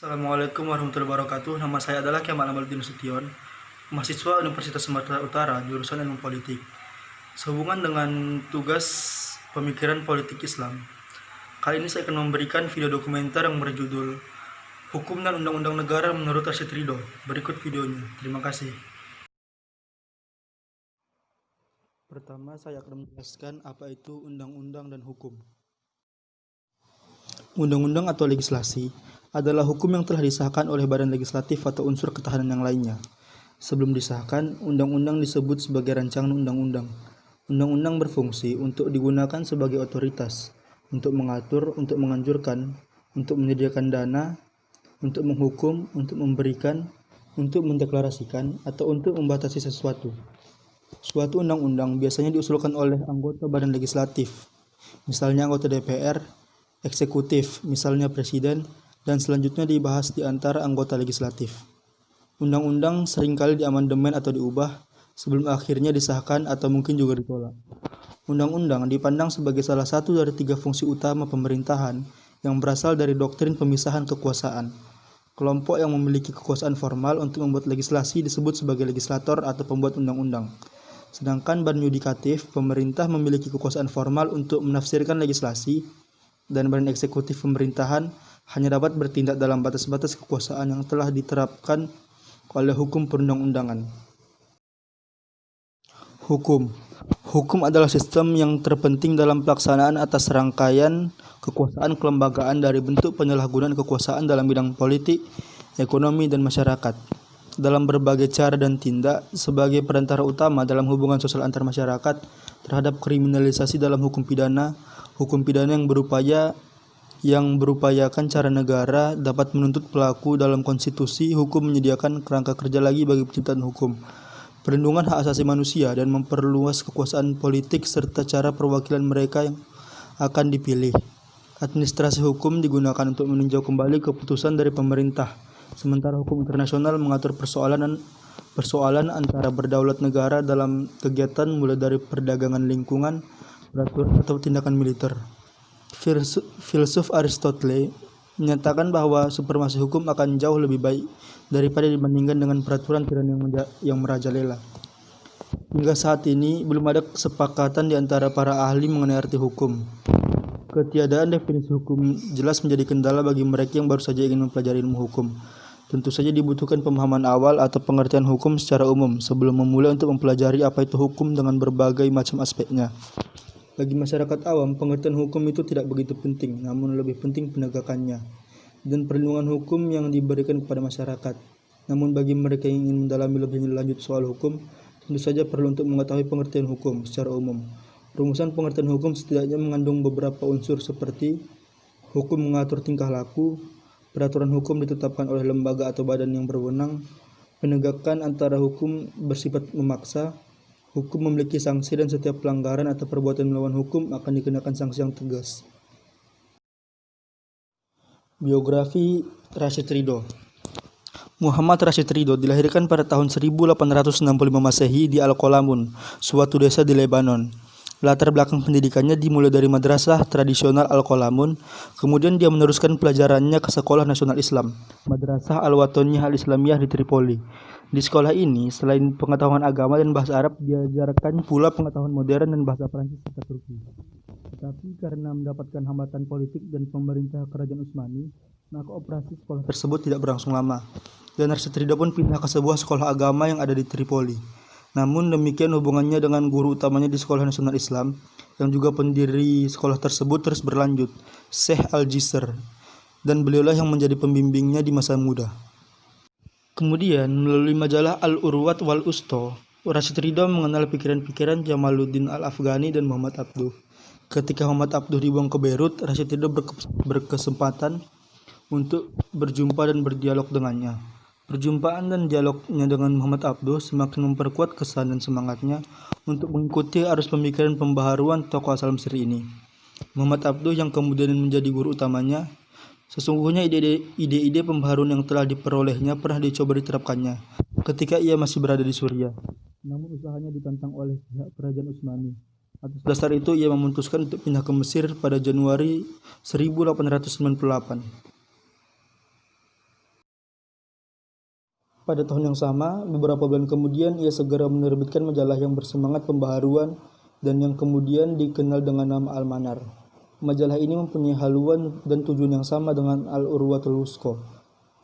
Assalamualaikum warahmatullahi wabarakatuh. Nama saya adalah Kemal Amaluddin Sution, mahasiswa Universitas Sumatera Utara, jurusan Ilmu Politik. Sehubungan dengan tugas pemikiran politik Islam, kali ini saya akan memberikan video dokumenter yang berjudul Hukum dan Undang-Undang Negara menurut Rashid Ridho. Berikut videonya. Terima kasih. Pertama, saya akan menjelaskan apa itu undang-undang dan hukum. Undang-undang atau legislasi adalah hukum yang telah disahkan oleh badan legislatif atau unsur ketahanan yang lainnya. Sebelum disahkan, undang-undang disebut sebagai rancangan undang-undang. Undang-undang berfungsi untuk digunakan sebagai otoritas, untuk mengatur, untuk menganjurkan, untuk menyediakan dana, untuk menghukum, untuk memberikan, untuk mendeklarasikan, atau untuk membatasi sesuatu. Suatu undang-undang biasanya diusulkan oleh anggota badan legislatif, misalnya anggota DPR, eksekutif, misalnya presiden, dan selanjutnya dibahas di antara anggota legislatif. Undang-undang seringkali diamandemen atau diubah sebelum akhirnya disahkan atau mungkin juga ditolak. Undang-undang dipandang sebagai salah satu dari 3 fungsi utama pemerintahan yang berasal dari doktrin pemisahan kekuasaan. Kelompok yang memiliki kekuasaan formal untuk membuat legislasi disebut sebagai legislator atau pembuat undang-undang. Sedangkan badan yudikatif, pemerintah memiliki kekuasaan formal untuk menafsirkan legislasi, dan badan eksekutif pemerintahan hanya dapat bertindak dalam batas-batas kekuasaan yang telah diterapkan oleh hukum perundang-undangan. Hukum. Hukum adalah sistem yang terpenting dalam pelaksanaan atas rangkaian kekuasaan kelembagaan dari bentuk penyalahgunaan kekuasaan dalam bidang politik, ekonomi, dan masyarakat. Dalam berbagai cara dan tindak sebagai perantara utama dalam hubungan sosial antar masyarakat terhadap kriminalisasi dalam hukum pidana yang berupayakan cara negara dapat menuntut pelaku dalam konstitusi, hukum menyediakan kerangka kerja lagi bagi penciptaan hukum, perlindungan hak asasi manusia, dan memperluas kekuasaan politik serta cara perwakilan mereka yang akan dipilih. Administrasi hukum digunakan untuk meninjau kembali keputusan dari pemerintah, sementara hukum internasional mengatur persoalan antara berdaulat negara dalam kegiatan mulai dari perdagangan lingkungan, peraturan atau tindakan militer. Filsuf Aristoteles menyatakan bahwa supremasi hukum akan jauh lebih baik daripada dibandingkan dengan peraturan tiran yang merajalela. Hingga saat ini belum ada kesepakatan di antara para ahli mengenai arti hukum. Ketiadaan definisi hukum jelas menjadi kendala bagi mereka yang baru saja ingin mempelajari ilmu hukum. Tentu saja dibutuhkan pemahaman awal atau pengertian hukum secara umum sebelum memulai untuk mempelajari apa itu hukum dengan berbagai macam aspeknya. Bagi masyarakat awam, pengertian hukum itu tidak begitu penting, namun lebih penting penegakannya dan perlindungan hukum yang diberikan kepada masyarakat. Namun bagi mereka yang ingin mendalami lebih lanjut soal hukum, tentu saja perlu untuk mengetahui pengertian hukum secara umum. Rumusan pengertian hukum setidaknya mengandung beberapa unsur seperti hukum mengatur tingkah laku, peraturan hukum ditetapkan oleh lembaga atau badan yang berwenang, penegakan antara hukum bersifat memaksa, hukum memiliki sanksi dan setiap pelanggaran atau perbuatan melawan hukum akan dikenakan sanksi yang tegas. Biografi Rashid Ridho. Muhammad Rashid Ridho dilahirkan pada tahun 1865 Masehi di Al-Qolamun, suatu desa di Lebanon. Latar belakang pendidikannya dimulai dari madrasah tradisional Al-Qolamun, kemudian dia meneruskan pelajarannya ke Sekolah Nasional Islam, Madrasah Al-Watoniyah Al-Islamiyah di Tripoli. Di sekolah ini, selain pengetahuan agama dan bahasa Arab, diajarkan pula pengetahuan modern dan bahasa Prancis serta Turki. Tetapi karena mendapatkan hambatan politik dan pemerintah Kerajaan Utsmani, maka operasi sekolah tersebut tidak berlangsung lama, dan Rashid Ridho pun pindah ke sebuah sekolah agama yang ada di Tripoli. Namun demikian, hubungannya dengan guru utamanya di Sekolah Nasional Islam, yang juga pendiri sekolah tersebut, terus berlanjut, Syekh Al-Jisr, dan beliaulah yang menjadi pembimbingnya di masa muda. Kemudian, melalui majalah Al-Urwat wal Usto, Rashid Ridho mengenal pikiran-pikiran Jamaluddin Al-Afghani dan Muhammad Abduh. Ketika Muhammad Abduh dibuang ke Beirut, Rashid Ridho berkesempatan untuk berjumpa dan berdialog dengannya. Perjumpaan dan dialognya dengan Muhammad Abduh semakin memperkuat kesan dan semangatnya untuk mengikuti arus pemikiran pembaharuan tokoh asal Mesir ini. Muhammad Abduh yang kemudian menjadi guru utamanya, sesungguhnya ide-ide pembaharuan yang telah diperolehnya pernah dicoba diterapkannya ketika ia masih berada di Suriah. Namun usahanya ditantang oleh pihak Kerajaan Utsmani. Atas dasar itu ia memutuskan untuk pindah ke Mesir pada Januari 1898. Pada tahun yang sama, beberapa bulan kemudian ia segera menerbitkan majalah yang bersemangat pembaharuan dan yang kemudian dikenal dengan nama Al-Manar. Majalah ini mempunyai haluan dan tujuan yang sama dengan Al-Urwatul Wuthqa.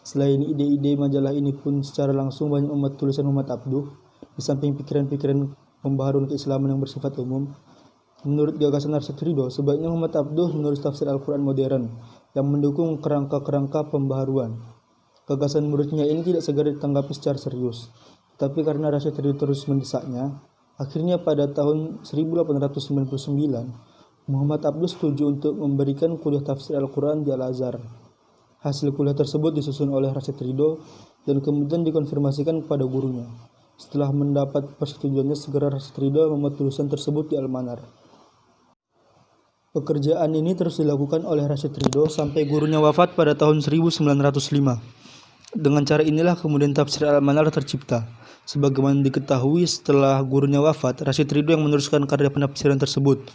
Selain ide-ide majalah ini pun secara langsung banyak umat tulisan Muhammad Abduh, di samping pikiran-pikiran pembaharuan keislaman yang bersifat umum. Menurut gagasan Arsyad Ridho, sebaiknya Muhammad Abduh menulis tafsir Al-Quran modern yang mendukung kerangka-kerangka pembaharuan. Gagasan muridnya ini tidak segera ditanggapi secara serius, tapi karena Arsyad Ridho terus mendesaknya, akhirnya pada tahun 1899, Muhammad Abduh setuju untuk memberikan kuliah tafsir Al-Quran di Al-Azhar. Hasil kuliah tersebut disusun oleh Arsyad Ridho dan kemudian dikonfirmasikan kepada gurunya. Setelah mendapat persetujuannya, segera Arsyad Ridho membuat tulisan tersebut di Al-Manar. Pekerjaan ini terus dilakukan oleh Arsyad Ridho sampai gurunya wafat pada tahun 1905. Dengan cara inilah kemudian tafsir Al-Manar tercipta. Sebagaimana diketahui, setelah gurunya wafat, Arsyad Ridho yang meneruskan karya penafsiran tersebut,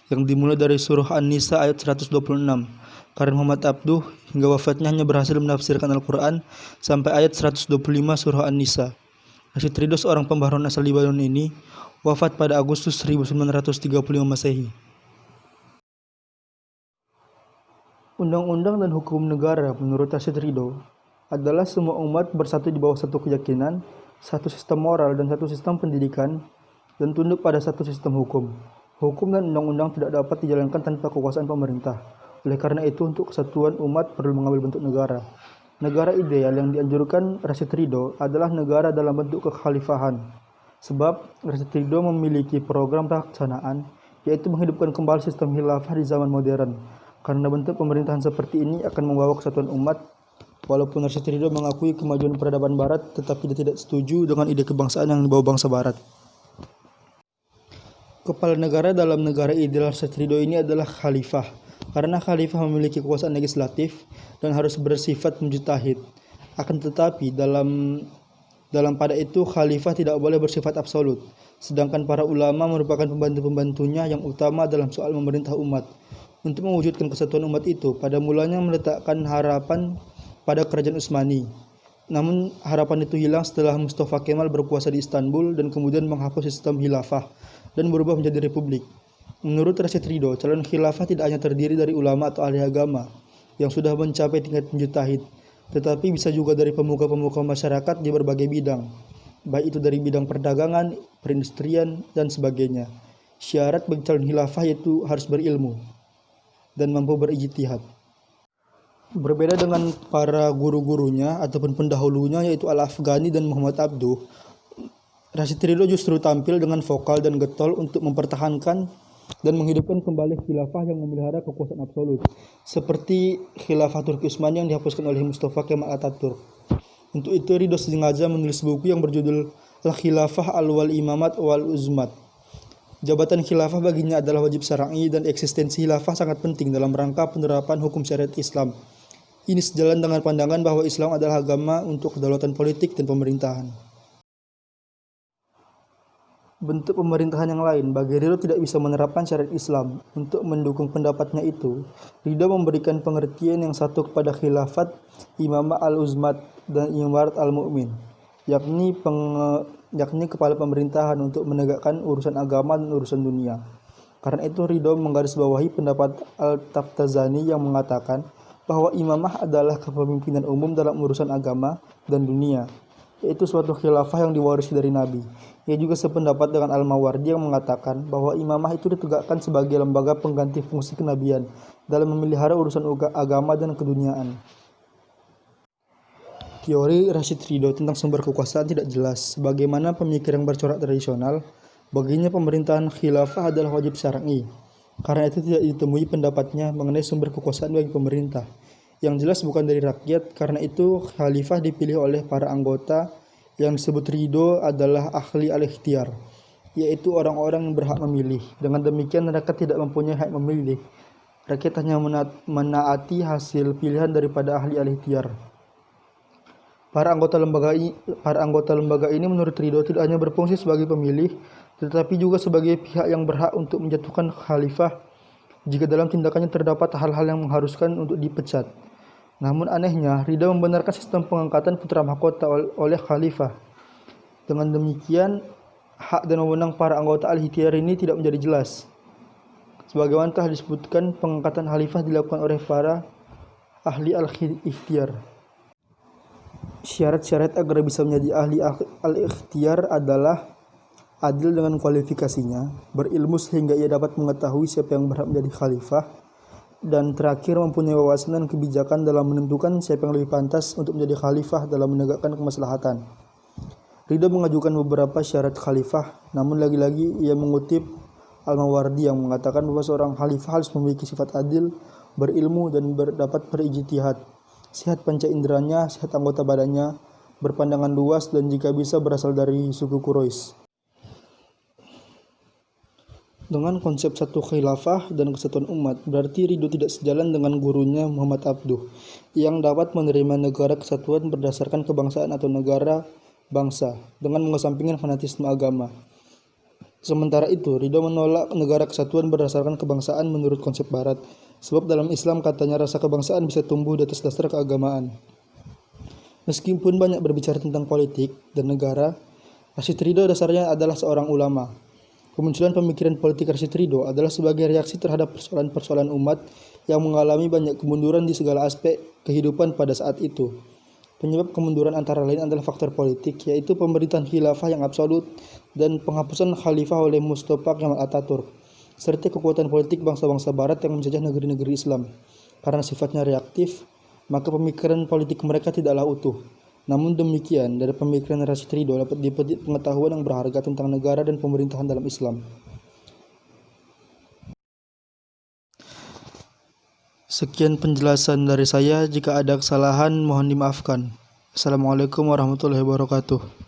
yang dimulai dari surah An-Nisa ayat 126. Karena Muhammad Abduh hingga wafatnya hanya berhasil menafsirkan Al-Quran sampai ayat 125 surah An-Nisa. Arsyad Ridho, seorang pembaharuan asal Libanon ini, wafat pada Agustus 1935 Masehi. Undang-undang dan hukum negara menurut Arsyad Ridho adalah semua umat bersatu di bawah satu keyakinan, satu sistem moral dan satu sistem pendidikan, dan tunduk pada satu sistem hukum. Hukum dan undang-undang tidak dapat dijalankan tanpa kekuasaan pemerintah. Oleh karena itu, untuk kesatuan umat perlu mengambil bentuk negara. Negara ideal yang dianjurkan Arsyad Ridho adalah negara dalam bentuk kekhalifahan. Sebab Arsyad Ridho memiliki program pelaksanaan, yaitu menghidupkan kembali sistem khilafah di zaman modern. Karena bentuk pemerintahan seperti ini akan membawa kesatuan umat. Walaupun Arsyad Ridho mengakui kemajuan peradaban Barat, tetapi dia tidak setuju dengan ide kebangsaan yang dibawa bangsa Barat. Kepala negara dalam negara ideal Arsyad Ridho ini adalah khalifah, karena khalifah memiliki kekuasaan legislatif dan harus bersifat mujtahid. Akan tetapi dalam pada itu khalifah tidak boleh bersifat absolut, sedangkan para ulama merupakan pembantu-pembantunya yang utama dalam soal memerintah umat. Untuk mewujudkan kesatuan umat itu, pada mulanya meletakkan harapan pada kerajaan Utsmani. Namun harapan itu hilang setelah Mustafa Kemal berkuasa di Istanbul dan kemudian menghapus sistem khilafah dan berubah menjadi republik. Menurut Arsyad Ridho, calon khilafah tidak hanya terdiri dari ulama atau ahli agama yang sudah mencapai tingkat mujtahid, tetapi bisa juga dari pemuka-pemuka masyarakat di berbagai bidang, baik itu dari bidang perdagangan, perindustrian, dan sebagainya. Syarat bagi calon khilafah yaitu harus berilmu dan mampu berijtihad. Berbeda dengan para guru-gurunya ataupun pendahulunya yaitu Al-Afghani dan Muhammad Abduh, Arsyad Ridho justru tampil dengan vokal dan getol untuk mempertahankan dan menghidupkan kembali khilafah yang memelihara kekuasaan absolut, seperti khilafah Turki Utsmani yang dihapuskan oleh Mustafa Kemal Atatürk. Untuk itu Ridho sengaja menulis buku yang berjudul Al-Khilafah Al-Wal Imamat Wal Uzmat. Jabatan khilafah baginya adalah wajib syar'i dan eksistensi khilafah sangat penting dalam rangka penerapan hukum syariat Islam. Ini sejalan dengan pandangan bahwa Islam adalah agama untuk kedaulatan politik dan pemerintahan. Bentuk pemerintahan yang lain, bagi Ridho tidak bisa menerapkan syariat Islam. Untuk mendukung pendapatnya itu, Ridho memberikan pengertian yang satu kepada khilafat, imamah al-uzmat, dan imarat al-mu'min, yakni kepala pemerintahan untuk menegakkan urusan agama dan urusan dunia. Karena itu Ridho menggarisbawahi pendapat Al-Taftazani yang mengatakan bahwa imamah adalah kepemimpinan umum dalam urusan agama dan dunia, yaitu suatu khilafah yang diwarisi dari Nabi. Ia juga sependapat dengan Al-Mawardi yang mengatakan bahwa imamah itu ditegakkan sebagai lembaga pengganti fungsi kenabian dalam memelihara urusan agama dan keduniaan. Teori Arsyad Ridho tentang sumber kekuasaan tidak jelas. Sebagaimana pemikir yang bercorak tradisional, baginya pemerintahan khilafah adalah wajib syar'i. Karena itu tidak ditemui pendapatnya mengenai sumber kekuasaan bagi pemerintah. Yang jelas bukan dari rakyat, karena itu khalifah dipilih oleh para anggota yang disebut Ridho adalah ahli al-ikhtiyar, yaitu orang-orang yang berhak memilih. Dengan demikian rakyat tidak mempunyai hak memilih. Rakyat hanya menaati hasil pilihan daripada ahli al-ikhtiyar. Para anggota lembaga ini menurut Ridho tidak hanya berfungsi sebagai pemilih, tetapi juga sebagai pihak yang berhak untuk menjatuhkan khalifah jika dalam tindakannya terdapat hal-hal yang mengharuskan untuk dipecat. Namun anehnya, Ridha membenarkan sistem pengangkatan putra mahkota oleh khalifah. Dengan demikian, hak dan wewenang para anggota al-ikhtiyar ini tidak menjadi jelas. Sebagaimana telah disebutkan, pengangkatan khalifah dilakukan oleh para ahli al-ikhtiyar. Syarat-syarat agar bisa menjadi ahli al-ikhtiyar adalah adil dengan kualifikasinya, berilmu sehingga ia dapat mengetahui siapa yang berhak menjadi khalifah, dan terakhir mempunyai wawasan dan kebijakan dalam menentukan siapa yang lebih pantas untuk menjadi khalifah dalam menegakkan kemaslahatan. Ridha mengajukan beberapa syarat khalifah, namun lagi-lagi ia mengutip Al-Mawardi yang mengatakan bahwa seorang khalifah harus memiliki sifat adil, berilmu, dan dapat berijtihad, sehat panca inderanya, sehat anggota badannya, berpandangan luas, dan jika bisa berasal dari suku Quraisy. Dengan konsep satu khilafah dan kesatuan umat, berarti Ridho tidak sejalan dengan gurunya Muhammad Abduh, yang dapat menerima negara kesatuan berdasarkan kebangsaan atau negara bangsa, dengan mengesampingkan fanatisme agama. Sementara itu, Ridho menolak negara kesatuan berdasarkan kebangsaan menurut konsep Barat, sebab dalam Islam katanya rasa kebangsaan bisa tumbuh di atas dasar keagamaan. Meskipun banyak berbicara tentang politik dan negara, Rashid Ridho dasarnya adalah seorang ulama. Kemunculan pemikiran politik Rashid Ridho adalah sebagai reaksi terhadap persoalan-persoalan umat yang mengalami banyak kemunduran di segala aspek kehidupan pada saat itu. Penyebab kemunduran antara lain adalah faktor politik, yaitu pemerintahan khilafah yang absolut dan penghapusan khalifah oleh Mustafa Kemal Atatürk, serta kekuatan politik bangsa-bangsa barat yang menjajah negeri-negeri Islam. Karena sifatnya reaktif, maka pemikiran politik mereka tidaklah utuh. Namun demikian, dari pemikiran Rashid Ridho dapat dipetik pengetahuan yang berharga tentang negara dan pemerintahan dalam Islam. Sekian penjelasan dari saya. Jika ada kesalahan, mohon dimaafkan. Assalamualaikum warahmatullahi wabarakatuh.